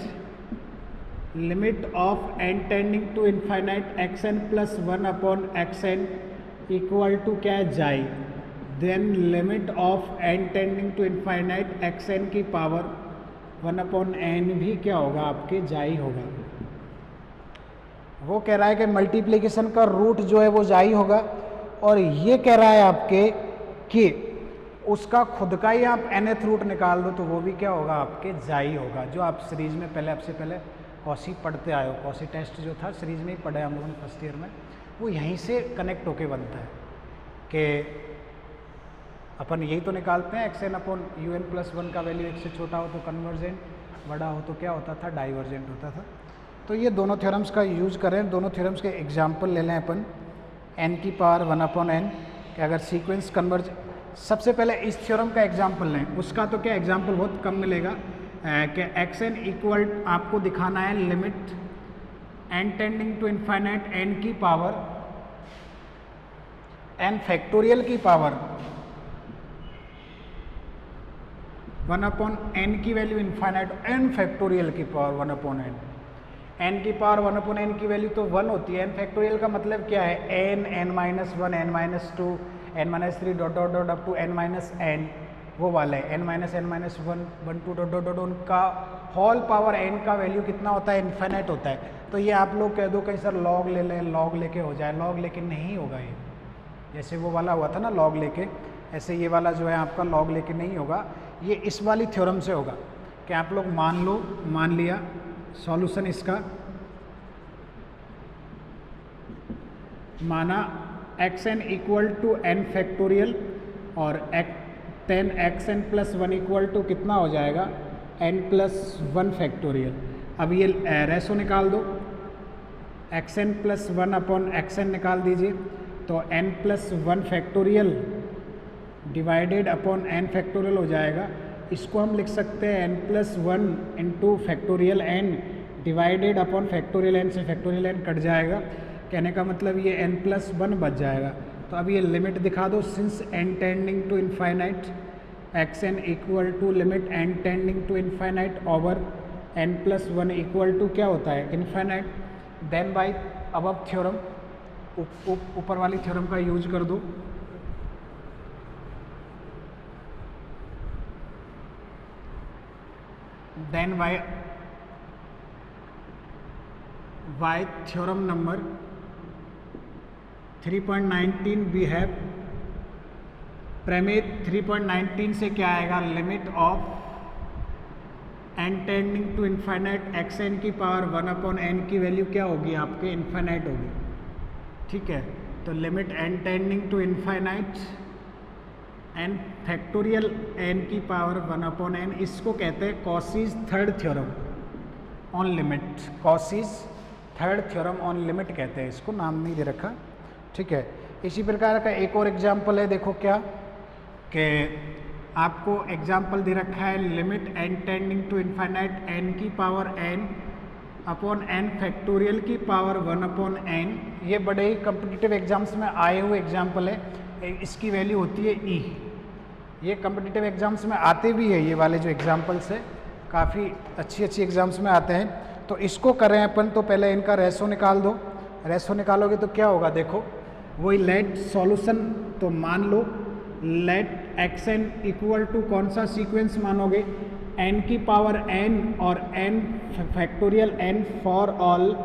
limit of n tending to infinite xn+1/xn equal to क्या है, xi. Then limit of n tending to infinite xn की पावर 1/n भी क्या होगा, आपके जाई होगा। वो कह रहा है कि मल्टीप्लिकेशन का रूट जो है वो जाई होगा, और ये कह रहा है आपके कि उसका खुद का ही आप nth रूट निकाल दो तो वो भी क्या होगा, आपके जाई होगा। जो आप सीरीज में पहले, आपसे पहले कॉसी पढ़ते आए हो, कॉसी टेस्ट जो था सीरीज में ही पढ़े हम लोगों ने फर्स्ट ईयर में, वो यहीं से कनेक्ट होके बनता है कि अपन यही तो निकालते हैं xn/un+1 का वैल्यू 1 से छोटा हो तो कन्वर्जेंट, बड़ा हो तो क्या होता था, डाइवर्जेंट होता था। तो ये दोनों थ्योरम्स का यूज़ करें, दोनों थ्योरम्स के एग्जाम्पल ले लें अपन। n की पावर 1/n कि अगर सीक्वेंस कन्वर्ज, सबसे पहले इस थ्योरम का एग्जाम्पल लें, उसका तो क्या एग्जाम्पल बहुत कम मिलेगा कि xn इक्वल आपको दिखाना है limit n tending to infinite n की पावर n फैक्टोरियल की पावर 1/n की वैल्यू इनफाइनाइट n फैक्टोरियल की पावर 1/n, n की पावर 1/n की वैल्यू तो 1 होती है। n फैक्टोरियल का मतलब क्या है, n, n-1, n-2, n-3 dot dot dot up to n-n, वो वाला है n-1, 1, 2 डॉट डॉट डॉट, उनका होल पावर n का वैल्यू कितना होता है, इन्फिनिट होता है। तो ये आप लोग कह दो कहीं सर लॉग ले लें, लॉग लेके हो जाए, लॉग लेके नहीं होगा ये, जैसे वो वाला हुआ था ना लॉग लेके, ऐसे ये वाला जो है आपका लॉग लेके नहीं होगा, ये इस वाली थ्योरम से होगा कि आप लोग मान लो, मान लिया सॉल्यूशन इसका, माना xn equal to n factorial और 10xn+1 इक्वल टू कितना हो जाएगा, n+1 फैक्टोरियल। अब ये रेशो निकाल दो, xn+1/xn निकाल दीजिए, तो n+1 factorial divided upon n factorial हो जाएगा। इसको हम लिख सकते हैं n+1 into factorial n divided upon factorial n, से फैक्टोरियल n कट जाएगा, कहने का मतलब ये n+1 बच जाएगा। तो अब ये लिमिट दिखा दो, since n tending to infinite xn equal to limit n tending to infinite over n+1 equal to क्या होता है, infinite. Then by above theorem, ऊपर वाली थ्योरम का यूज कर दो, then by y theorem number 3.19 we have प्रमेय 3.19 से क्या आएगा, limit of n tending to infinite x n की पावर 1/n की वैल्यू क्या होगी आपके, इन्फाइनाइट होगी। ठीक है, तो limit n tending to infinite n factorial n की पावर 1/n, इसको कहते हैं Cauchy's third theorem on limit. Cauchy's third theorem on limit कहते हैं इसको, नाम नहीं दे रखा। ठीक है, इसी प्रकार का एक और एग्जाम्पल है, देखो क्या कि आपको एग्जाम्पल दे रखा है limit n tending to infinite n की power n upon n factorial की पावर 1/n। ये बड़े ही कम्पिटिटिव एग्जाम्स में आए हुए एग्जाम्पल है, इसकी वैल्यू होती है e। ये कम्पिटिटिव एग्जाम्स में आते भी है, ये वाले जो एग्जाम्पल्स है काफ़ी अच्छी एग्जाम्स में आते हैं। तो इसको करें अपन, तो पहले इनका रेशो निकाल दो। रेशो निकालोगे तो क्या होगा, देखो वही लेट सॉल्यूशन, तो मान लो let x N equal to कौन सा सीक्वेंस मानोगे, n की पावर n और n factorial n for all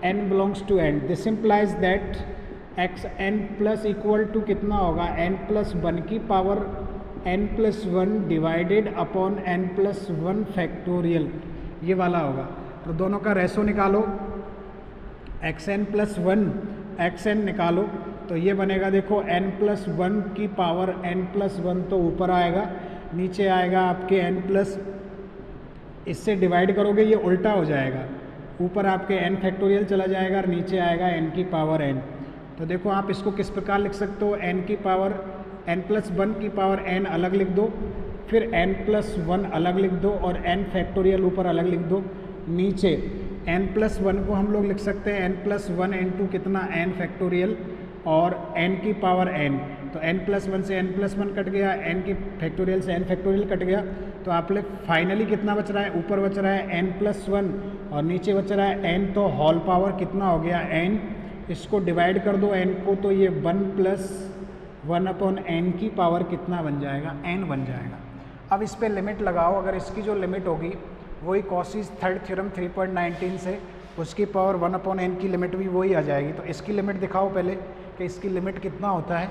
n belongs to n। This implies that X N plus equal to कितना होगा, n प्लस 1 की power n plus 1 divided upon n plus 1 factorial, ये वाला होगा। तो दोनों का रेशो निकालो, X N plus 1 X N निकालो, तो ये बनेगा देखो n प्लस 1 की पावर n प्लस 1 तो ऊपर आएगा, नीचे आएगा आपके n प्लस, इससे डिवाइड करोगे ये उल्टा हो जाएगा, ऊपर आपके n फैक्टोरियल चला जाएगा और नीचे आएगा n की पावर n। तो देखो आप इसको किस प्रकार लिख सकते हो, n की पावर n प्लस 1 की पावर n अलग लिख दो, फिर n प्लस 1 अलग लिख दो और n फैक्टोरियल ऊपर अलग लिख दो, नीचे n प्लस 1 को हम लोग लिख सकते हैं n प्लस 1 इंटू कितना, n फैक्टोरियल और n की पावर n। तो n प्लस 1 से n प्लस 1 कट गया, n की फैक्टोरियल से n फैक्टोरियल कट गया, तो आप लोग फाइनली कितना बच रहा है, ऊपर बच रहा है n प्लस 1 और नीचे बच रहा है n, तो होल पावर कितना हो गया n। इसको डिवाइड कर दो n को, तो ये 1 प्लस 1/n की पावर कितना बन जाएगा, n बन जाएगा। अब इस पर लिमिट लगाओ, अगर इसकी जो लिमिट होगी वही कॉसीज थर्ड थ्योरम 3.19 से, उसकी पावर 1/n की लिमिट भी वही आ जाएगी। तो इसकी लिमिट दिखाओ पहले कि इसकी लिमिट कितना होता है।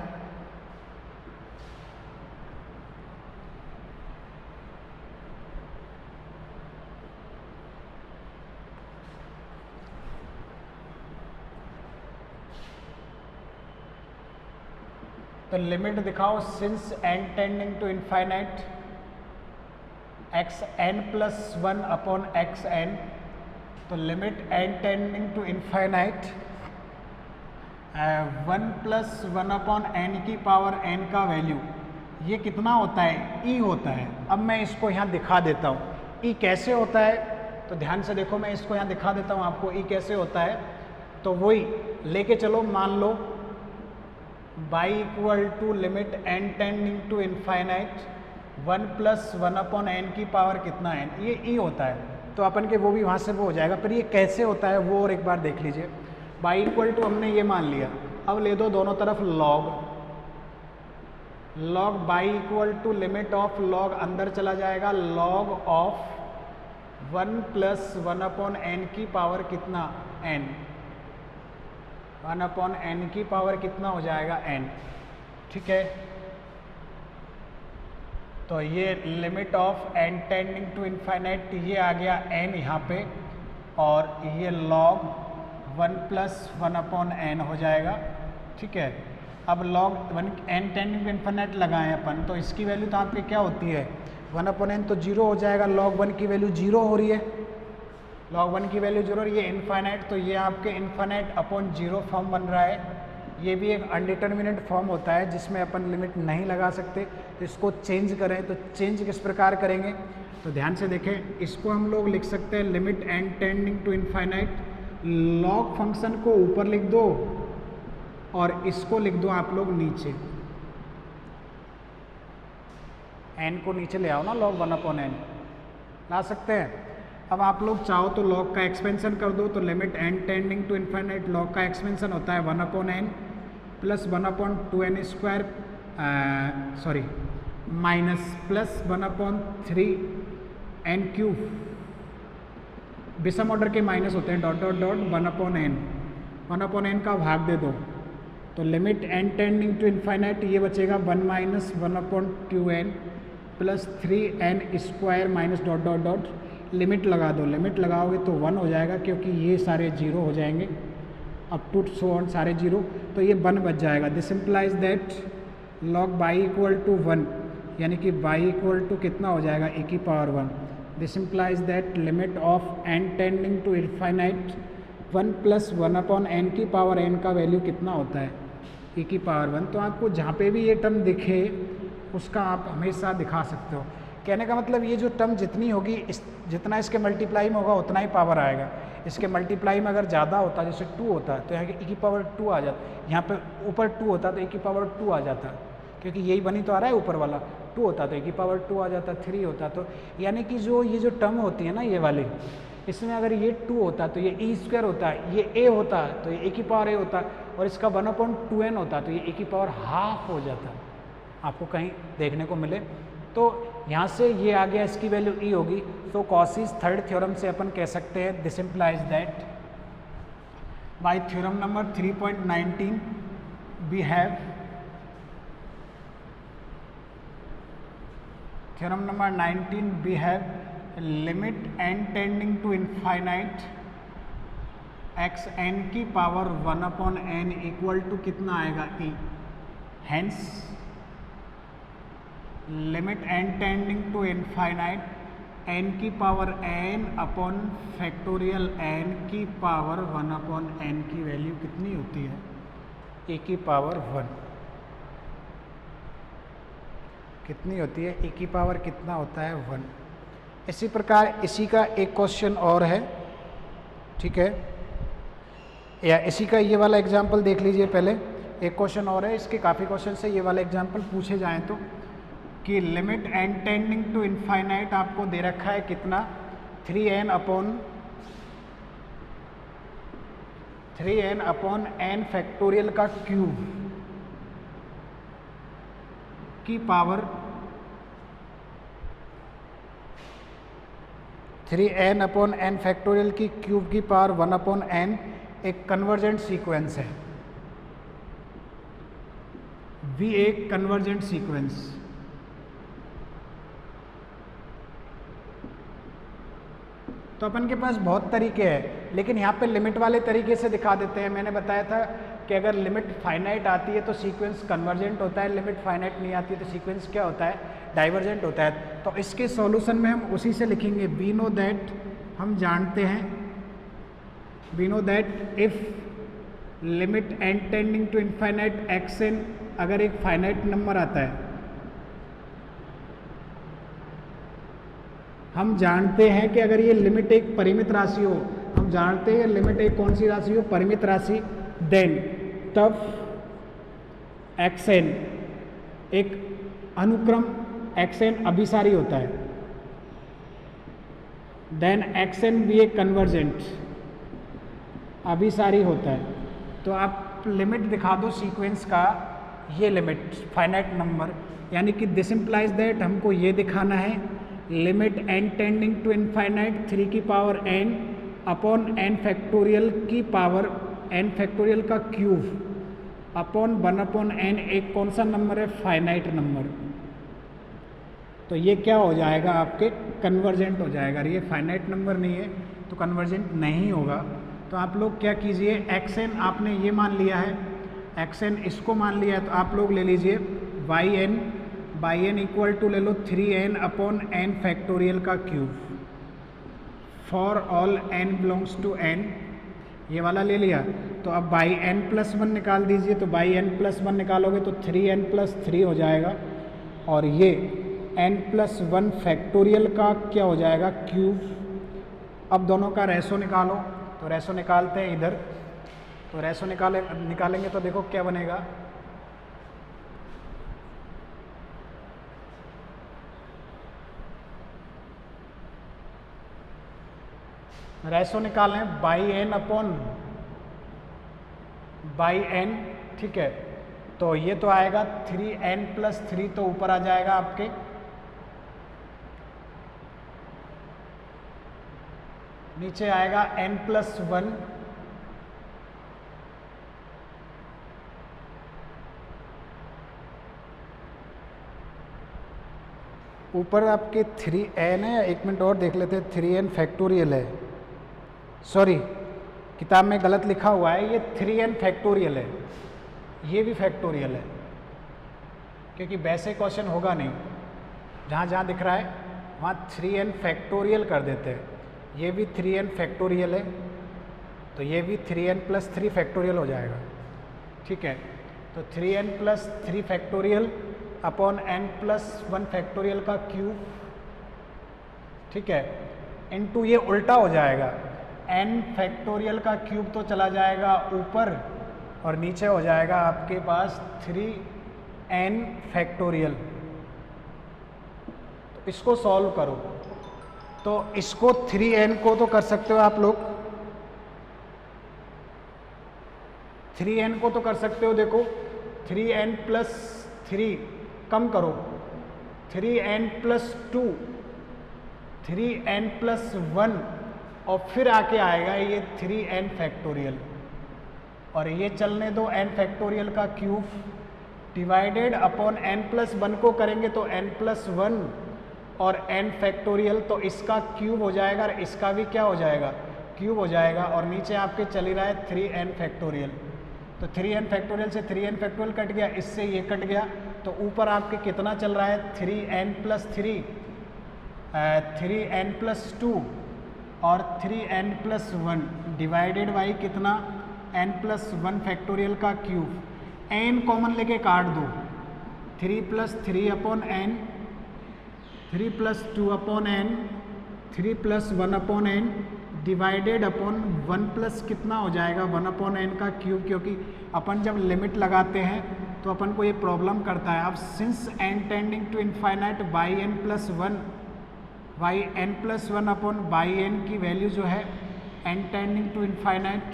तो लिमिट दिखाओ, since n tending to infinite x N plus 1 upon X N, तो limit n tending to infinite 1 plus 1/n की पावर n का वैल्यू ये कितना होता है, e होता है। अब मैं इसको यहाँ दिखा देता हूँ e कैसे होता है, तो ध्यान से देखो, मैं इसको यहाँ दिखा देता हूँ आपको e कैसे होता है। तो वही लेके चलो, मान लो y equal to limit n tending to infinite 1 plus 1/n की पावर कितना n, ये e होता है। तो अपन के वो भी वहाँ से वो हो जाएगा, पर ये कैसे होता है वो और एक बार देख लीजिए। y इक्वल टू हमने ये मान लिया, अब ले दो दोनों तरफ log y equal to limit of log अंदर चला जाएगा, log ऑफ 1 प्लस 1/n की पावर कितना n, 1/n की पावर कितना हो जाएगा n। ठीक है, तो ये limit of n tending to infinite, ये आ गया n यहाँ पे, और ये log 1 प्लस 1/n हो जाएगा। ठीक है, अब log 1 n tending to infinite लगाएं अपन, तो इसकी वैल्यू तो आपकी क्या होती है, 1/n तो 0 हो जाएगा, log 1 की वैल्यू 0 हो रही है, log 1 की वैल्यू 0 और ये इन्फाइनाइट, तो ये आपके इन्फाइनाइट अपॉन 0 फॉर्म बन रहा है। ये भी एक अनडिटर्मिनेट फॉर्म होता है जिसमें अपन लिमिट नहीं लगा सकते। तो इसको चेंज करें, तो चेंज किस प्रकार करेंगे, तो ध्यान से देखें, इसको हम लोग लिख सकते हैं limit n tending to infinite, log function को ऊपर लिख दो और इसको लिख दो आप लोग नीचे, n को नीचे ले आओ ना, log 1/n ला सकते हैं। अब आप लोग चाहो तो log का एक्सपेंशन कर दो, तो limit n tending to infinite log का एक्सपेंशन होता है 1/n plus 1/2n square, sorry minus plus 1/3n cube विषम ऑर्डर के माइनस होते हैं, dot dot dot 1/n, 1/n का भाग दे दो तो limit n tending to infinite ये बचेगा 1 minus 1/2n plus 3n² minus dot dot dot limit लगा दो, लिमिट लगाओगे तो 1 हो जाएगा क्योंकि ये सारे जीरो हो जाएंगे, अप टू सो ऑन सारे जीरो, तो ये 1 बच जाएगा। This implies that log y equal to 1, यानी कि y इक्वल टू कितना हो जाएगा e⁻1। This implies that limit of n tending to infinite 1 plus 1/n की पावर n का वैल्यू कितना होता है e⁻1। तो आपको जहाँ पे भी ये टर्म दिखे उसका आप हमेशा दिखा सकते हो। कहने का मतलब ये जो टर्म जितनी होगी जितना इसके मल्टीप्लाई में होगा उतना ही पावर आएगा। इसके मल्टीप्लाई में अगर ज़्यादा होता जैसे 2 होता तो यहाँ e⁻2 आ जाता, यहाँ पे ऊपर 2 होता तो e⁻2 आ जाता, क्योंकि यही बनी तो आ रहा है ऊपर वाला, 2 होता तो e⁻2 आ जाता, 3 होता तो, यानी कि ये जो टर्म होती है ना ये वाले, इसमें अगर ये 2 होता तो ये e² होता, ये a होता तो ये e⁻a होता, और इसका 1/2n होता तो ये e⁻½ हो जाता, आपको कहीं देखने को मिले। तो यहाँ से ये आ गया, इसकी वैल्यू e होगी। तो कॉसीज थर्ड थ्योरम से अपन कह सकते हैं this implies that by theorem number 3.19 we have theorem number 19 we have limit n tending to infinite x n की पावर 1/n इक्वल टू कितना आएगा e, hence limit n tending to infinite n की power n upon factorial n की power 1/n की value कितनी होती है e⁻1, कितनी होती है e की पावर कितना होता है 1। इसी प्रकार इसी का एक क्वेश्चन और है, ठीक है, या इसी का ये वाला एग्जाम्पल देख लीजिए पहले। एक क्वेश्चन और है, इसके काफ़ी क्वेश्चन से ये वाला एग्जाम्पल पूछे जाएं तो, कि limit n tending to infinite आपको दे रखा है कितना 3n अपॉन n फैक्टोरियल का क्यूब की power 3n upon n factorial की क्यूब की पावर 1/n एक कन्वर्जेंट सीक्वेंस है, v एक कन्वर्जेंट सीक्वेंस। तो अपन के पास बहुत तरीके हैं, लेकिन यहाँ पे लिमिट वाले तरीके से दिखा देते हैं। मैंने बताया था कि अगर लिमिट फाइनाइट आती है तो सीक्वेंस कन्वर्जेंट होता है, लिमिट फाइनाइट नहीं आती है तो सीक्वेंस क्या होता है, डाइवर्जेंट होता है। तो इसके सॉल्यूशन में हम उसी से लिखेंगे, वी नो दैट, हम जानते हैं, we know that if limit n tending to infinite xn अगर एक फाइनाइट नंबर आता है, हम जानते हैं कि अगर ये लिमिट एक परिमित राशि हो, हम जानते हैं लिमिट एक कौन सी राशि हो, परिमित राशि, देन तब xn एक अनुक्रम xn अभिसारी होता है, देन xn भी एक कन्वर्जेंट अभिसारी होता है। तो आप लिमिट दिखा दो सीक्वेंस का, ये लिमिट फाइनाइट नंबर, यानी कि दिस इम्प्लाइज दैट हमको ये दिखाना है limit n tending to infinite 3 की power n upon n factorial की पावर n फैक्टोरियल का क्यूब अपॉन 1/n एक कौन सा नंबर है, फाइनाइट नंबर। तो ये क्या हो जाएगा, आपके कन्वर्जेंट हो जाएगा। ये फाइनाइट नंबर नहीं है तो कन्वर्जेंट नहीं होगा। तो आप लोग क्या कीजिए, xn आपने ये मान लिया है, xn इसको मान लिया है, तो आप लोग ले लीजिए yn, by n equal to ले लो 3n अपॉन n फैक्टोरियल का cube for all n belongs to n, ये वाला ले लिया। तो अब बाई n प्लस 1 निकाल दीजिए, तो बाई n प्लस 1 निकालोगे तो 3n प्लस 3 हो जाएगा, और ये n प्लस 1 फैक्टोरियल का क्या हो जाएगा, क्यूब। अब दोनों का रेशो निकालो, तो रेशो निकालते हैं इधर, तो रेशो निकालेंगे तो देखो क्या बनेगा, रेशो निकालें by n upon by n, ठीक है। तो ये तो आएगा 3n प्लस 3, तो ऊपर आ जाएगा आपके नीचे आएगा n+1 ऊपर आपके 3n है, एक मिनट और देख लेते हैं, 3n फैक्टोरियल है, सॉरी किताब में गलत लिखा हुआ है, ये 3n फैक्टोरियल है, ये भी फैक्टोरियल है, क्योंकि वैसे क्वेश्चन होगा नहीं, जहाँ जहाँ दिख रहा है वहाँ 3n फैक्टोरियल कर देते हैं। ये भी 3n फैक्टोरियल है, तो ये भी 3n+3 फैक्टोरियल हो जाएगा, ठीक है। तो 3n+3 factorial upon n+1 factorial का क्यूब, ठीक है, इनटू ये उल्टा हो जाएगा, n फैक्टोरियल का क्यूब तो चला जाएगा ऊपर और नीचे हो जाएगा आपके पास 3n फैक्टोरियल। तो इसको सॉल्व करो, तो इसको 3n को तो कर सकते हो आप लोग, 3n को तो कर सकते हो, देखो 3n+3 कम करो, 3n+2, 3n+1 और फिर आके आएगा ये 3n फैक्टोरियल, और ये चलने दो n फैक्टोरियल का क्यूब डिवाइडेड अपॉन n+1 को करेंगे तो n+1 और n फैक्टोरियल, तो इसका क्यूब हो जाएगा और इसका भी क्या हो जाएगा, क्यूब हो जाएगा, और नीचे आपके चल ही रहा है 3n फैक्टोरियल। तो 3n फैक्टोरियल से 3n फैक्टोरियल कट गया, इससे ये कट गया, तो ऊपर आपके कितना चल रहा है 3n+3, 3n+2 और 3n+1 डिवाइडेड बाई कितना n+1 फैक्टोरियल का क्यूब, n कॉमन लेके काट दो, 3+3 upon n, 3+2 upon n, 3+1 upon n divided upon 1 plus कितना हो जाएगा 1 अपॉन n का क्यूब, क्योंकि अपन जब लिमिट लगाते हैं तो अपन को ये प्रॉब्लम करता है। अब since n tending to infinite yn+1 yn+1 upon yn की वैल्यू जो है n tending to infinite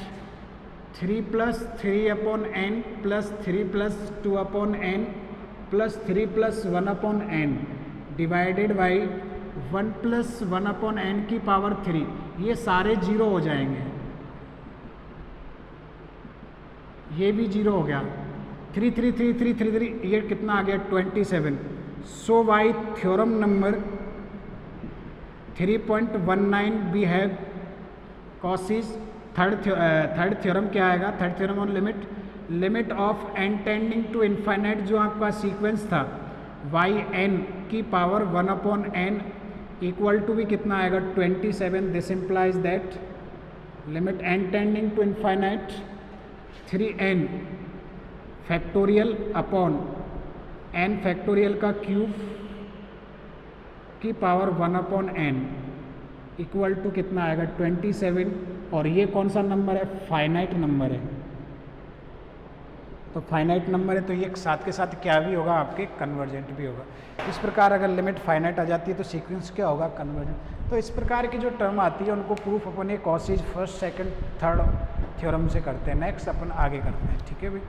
3+3 upon n plus 3+2 upon n plus 3+1 upon n divided by 1+1 upon n की पावर 3, ये सारे जीरो हो जाएंगे, ये भी जीरो हो गया, 3 3 3 3 3 3, ये कितना आ गया 27। So by theorem number 3.19 we have Cauchy's, third theorem क्या आएगा, third theorem on limit of n tending to infinite, जो आपका सीक्वेंस था yn की power 1 upon n equal to भी कितना आएगा 27। This implies that limit n tending to infinite 3n factorial upon n factorial का क्यूब की power 1 upon n equal to कितना आएगा 27, और ये कौन सा नंबर है, फाइनाइट नंबर है। तो फाइनाइट नंबर है तो ये साथ के साथ क्या भी होगा, आपके कन्वर्जेंट भी होगा। इस प्रकार अगर लिमिट फाइनाइट आ जाती है तो सीक्वेंस क्या होगा, कन्वर्जेंट। तो इस प्रकार की जो टर्म आती है उनको प्रूफ अपन ये कॉसिस फर्स्ट सेकंड थर्ड थ्योरम से करते हैं। नेक्स्ट अपन आगे करते हैं, ठीक है भाई।